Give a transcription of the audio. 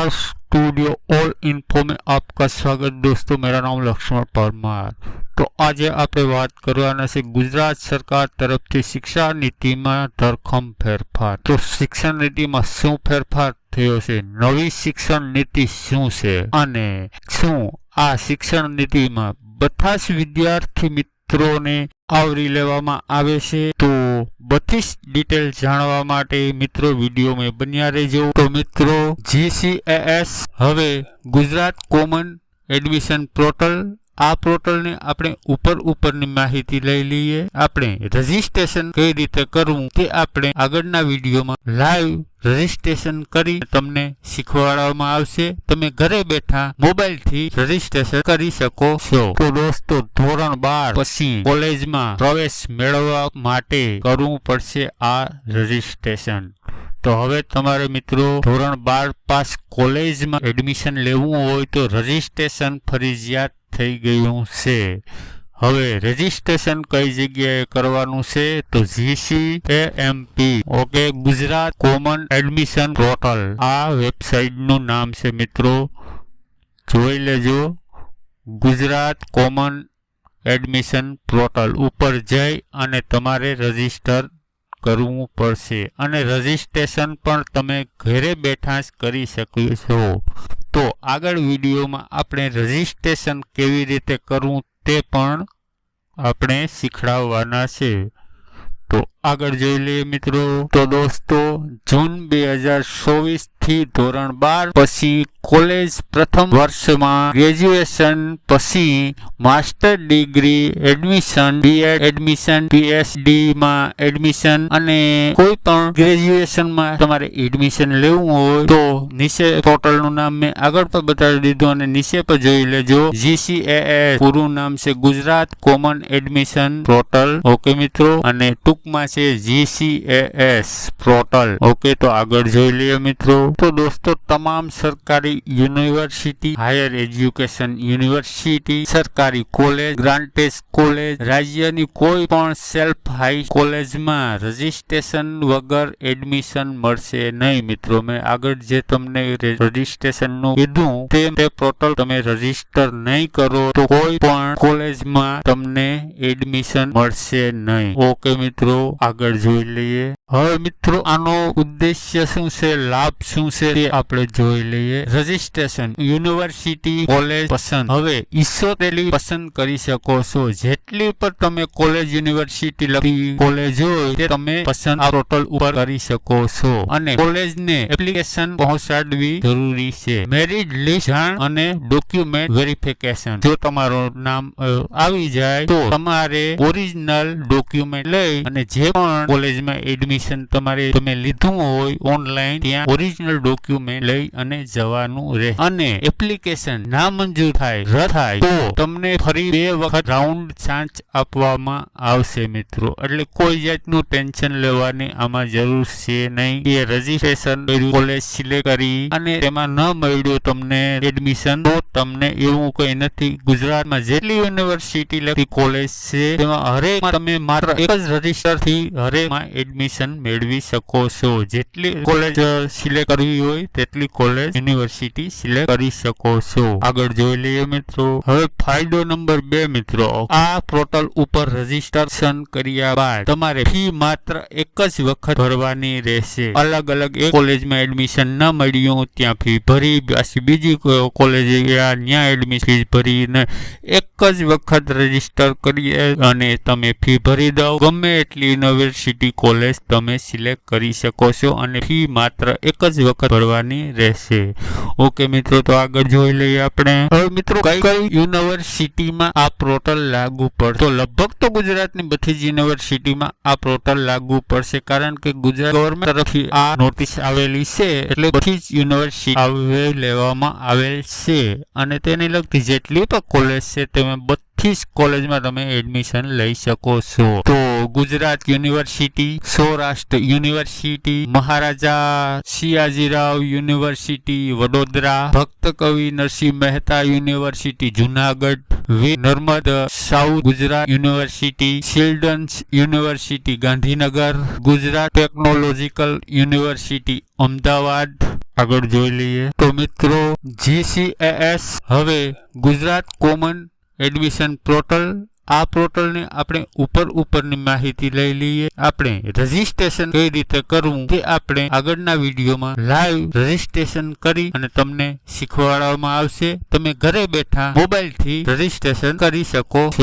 Are studio all info में आपका स्वागत। दोस्तों, मेरा नाम लक्ष्मण परमार। तो आज आप बात करवाना से गुजरात सरकार तरफ से शिक्षा नीति में धरखम फेरफार। तो शिक्षा नीति में शू फेरफार थयो छे, नवी शिक्षण नीति शू छे अने शू आ शिक्षण नीति में બધા જ વિદ્યાર્થી મિત્રોને આવરી લેવામાં આવે છે। તો બધી જ ડિટેલ જાણવા માટે મિત્રો વિડીયો में બન્યા રહેજો। તો મિત્રો, GCAS હવે ગુજરાત કોમન એડમિશન પોર્ટલ, આ પોર્ટલને આપણે ઉપરની માહિતી લઈ લઈએ। આપણે રજીસ્ટ્રેશન કઈ રીતે કરવું તે આપણે આગળના વિડીયોમાં લાઈવ રજીસ્ટ્રેશન કરી તમને શીખવાડવામાં આવશે। તમે ઘરે બેઠા મોબાઈલથી રજીસ્ટ્રેશન કરી શકો છો। તો દોસ્તો, ધોરણ 12 પછી કોલેજમાં પ્રવેશ મેળવવા માટે કરવું પડશે આ રજીસ્ટ્રેશન। તો હવે તમારે મિત્રો ધોરણ 12 પાસ કોલેજમાં એડમિશન લેવું હોય તો રજીસ્ટ્રેશન ફરજિયાત થઈ ગયું છે। હવે રજીસ્ટ્રેશન કઈ જગ્યાએ કરવાનું છે તો GCAMP okay, Gujarat common admission portal, આ વેબસાઇટનું નામ છે મિત્રો, જોઈ લેજો। ગુજરાત કોમન એડમિશન પોર્ટલ ઉપર જઈ અને તમારે રજીસ્ટર કરવું પડશે અને રજીસ્ટ્રેશન પણ તમે ઘરે બેઠા જ કરી શકો છો। તો આગળ વિડીયોમાં આપણે રજીસ્ટ્રેશન કેવી રીતે કરવું તે પણ આપણે શીખડાવવાના છે। તો આગળ જોઈ લઈએ મિત્રો। તો દોસ્તો, જૂન 2024 થી ધોરણ 12 પછી કોલેજ પ્રથમ વર્ષમાં ગ્રેજ્યુએશન પછી master degree admission, B Ed admission, PhD માં એડમિશન અને કોઈ પણ ગ્રેજ્યુએશનમાં તમારે એડમિશન લેવું હોય તો નીચે પોર્ટલનું નામ મેં આગળ પર બતાવી દીધું અને નીચે પર જોઈ લેજો। GCAS પૂરું નામ છે Gujarat common admission portal okay મિત્રો, અને ટૂંકમાં છે GCAS પોર્ટલ ઓકે। તો આગળ જોઈ લઈએ મિત્રો। તો દોસ્તો, તમામ સરકારી યુનિવર્સિટી, હાયર એજ્યુકેશન યુનિવર્સિટી, સરકારી કોલેજ, ગ્રાન્ટેડ કોલેજ, રાજ્યની કોઈ પણ સેલ્ફ હાઈ કોલેજમાં રજીસ્ટ્રેશન વગર એડમિશન મળશે નહીં મિત્રો। મેં આગળ જે તમને રજીસ્ટ્રેશનનું કીધું તે પોર્ટલ તમે રજીસ્ટર નહીં કરો તો કોઈ પણ કોલેજમાં તમને એડમિશન મળશે નહીં ઓકે મિત્રો। આગળ જોઈ લઈએ। હવે મિત્રો, આનો ઉદ્દેશ્ય શું છે, લાભ શું છે તે આપણે જોઈ લઈએ। રજીસ્ટ્રેશન, યુનિવર્સિટી, કોલેજ પસંદ, હવે ઈચ્છોતેલી પસંદ કરી શકો છો। જેટલી પર તમે કોલેજ યુનિવર્સિટી લખી કોલેજ હોય તે તમે પસંદ આ પોર્ટલ ઉપર કરી શકો છો અને કોલેજને એપ્લિકેશન પહોંચાડવી જરૂરી છે। મેરિટ લિસ્ટ જાણ અને ડોક્યુમેન્ટ વેરિફિકેશન, જો તમારું નામ આવી જાય તો તમારે ઓરિજિનલ ડોક્યુમેન્ટ લઈ અને જે પણ કોલેજમાં એડમિશન તમે લીધું હોય ઓનલાઈન, ત્યાં ઓરિજિનલ ડોક્યુમેન્ટ લઈ અને જવાનું રહે અને એપ્લિકેશન ના મંજૂર થાય, રદ થાય તો તમને ફરી 2 વખત રાઉન્ડ ચાન્સ આપવામાં આવશે મિત્રો। એટલે કોઈ જાતનું ટેન્શન લેવાની આમાં જરૂર છે નહીં કે રજીસ્ટ્રેશન કર્યું, કોલેજ સિલેક્ટ કરી અને તેમાં ન મળ્યું તમને એડમિશન તો તમને એવું કઈ નથી। ગુજરાતમાં જેટલી યુનિવર્સિટી લગતી કોલેજ છે તેમાં હરેકમાં તમે માત્ર એક જ રજીસ્ટર થી હરેકમાં એડમિશન મેળવી શકો છો। જેટલી કોલેજ સિલેક્ટ કરવી હોય તેટલી કોલેજ યુનિવર્સિટી સિલેક્ટ કરી શકો છો। આગળ જોઈ લઈએ મિત્રો। હવે ફાયદો નંબર 2 મિત્રો, આ પોર્ટલ ઉપર રજીસ્ટ્રેશન કર્યા બાદ તમારે ફી માત્ર એક જ વખત ભરવાની રહેશે। અલગ અલગ એક કોલેજમાં એડમિશન ન મળ્યું ત્યાં ફી ભરી, પછી બીજી કોલેજ ત્યાં એડમિશન ફી ભરીને એક જ વખત રજીસ્ટર કરી અને તમે ફી ભરી દો। ગમે એટલી યુનિવર્સિટી કોલેજ તમે સિલેક્ટ કરી શકો છો અને ફી માત્ર એક જ વખત ભરવાની રહેશે ઓકે મિત્રો। તો આગળ જોઈ લઈએ આપણે। હવે મિત્રો, કઈ યુનિવર્સિટીમાં આ પોર્ટલ લાગુ પડશે તો લગભગ તો ગુજરાતની બધી જ યુનિવર્સિટીમાં આ પોર્ટલ લાગુ પડશે, કારણ કે ગુજરાત ગવર્મેન્ટ તરફથી આ નોટિસ આવેલી છે એટલે બધી જ યુનિવર્સિટી આવરી લેવામાં આવેલ છે અને તેને લગતી જેટલી પણ કોલેજ છે તેમાં બધી જ કોલેજમાં તમે એડમિશન લઈ શકો છો। તો Gujarat university, Saurashtra university, Maharaja Sayajirao university Vadodara, Bhakta Kavi Narsinh Mehta university Junagadh, Narmad south Gujarat university, children's university Gandhinagar, Gujarat technological university Ahmedabad, આગળ જોઈ લઈએ તો મિત્રો GCAS હવે ગુજરાત કોમન એડમિશન પોર્ટલ આ પોર્ટલને આપણે ઉપરની માહિતી લઈ લઈએ. આપણે રજીસ્ટ્રેશન કઈ રીતે કરવું તે આપણે આગળના વિડીયોમાં લાઈવ રજીસ્ટ્રેશન કરી અને તમને શીખવાડવામાં આવશે. તમે ઘરે બેઠા મોબાઈલથી રજીસ્ટ્રેશન કરી શકો છો.